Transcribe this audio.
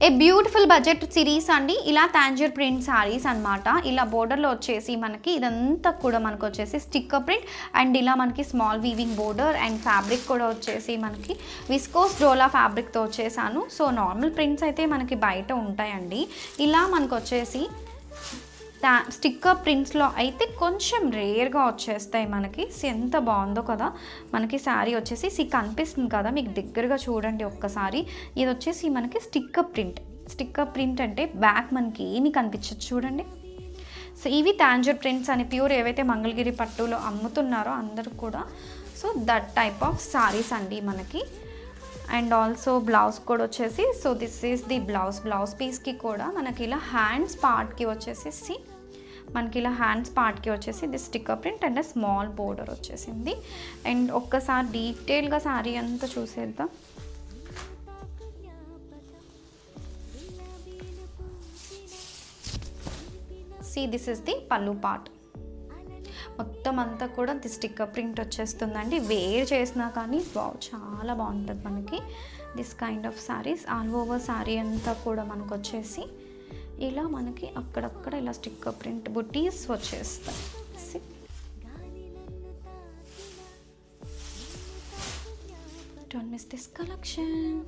A beautiful budget series అండి. ఇలా Tanjore print saris అనమాట. ఇలా బోర్డర్లో వచ్చేసి మనకి ఇదంతా కూడా మనకు వచ్చేసి స్టిక్కర్ ప్రింట్ అండ్ ఇలా మనకి small weaving border and fabric కూడా వచ్చేసి మనకి విస్కోస్ డోలా ఫ్యాబ్రిక్తో వచ్చేసాను. సో నార్మల్ ప్రింట్స్ అయితే మనకి బయట ఉంటాయండి. ఇలా మనకు వచ్చేసి స్టిక్కర్ ప్రింట్స్లో అయితే కొంచెం రేర్గా వచ్చేస్తాయి మనకి. ఎంత బాగుందో కదా మనకి శారీ వచ్చేసి కనిపిస్తుంది కదా మీకు దగ్గరగా చూడండి ఒక్కసారి. ఇది వచ్చేసి మనకి స్టిక్కర్ ప్రింట్ అంటే బ్యాక్ మనకి ఏమి కనిపించదు చూడండి. సో ఇవి తాంజూర్ ప్రింట్స్ అని ప్యూర్ ఏవైతే మంగళగిరి పట్టులో అమ్ముతున్నారో అందరూ కూడా. So that type of saris అండి మనకి. అండ్ ఆల్సో బ్లౌజ్ కూడా వచ్చేసి so this is the blouse పీస్కి కూడా మనకి ఇలా హ్యాండ్స్ పార్ట్కి వచ్చేసి మనకి ఇలా హ్యాండ్స్ పార్ట్కి వచ్చేసి the sticker print and small border వచ్చేసింది. అండ్ ఒక్కసారి డీటెయిల్గా శారీ అంతా చూసేద్దాం. సీ దిస్ ఇస్ ది పల్లు పార్ట్. మొత్తం అంతా కూడా ది స్టిక్కర్ ప్రింట్ వచ్చేస్తుందండి. వేర్ చేసినా కానీ చాలా బాగుంటుంది మనకి this kind of saris. All over sari అంతా కూడా మనకు వచ్చేసి ఇలా మనకి అక్కడక్కడ ఇలా స్టిక్కర్ ప్రింట్ బుటీస్ వచ్చేస్తాయి. Don't miss this collection.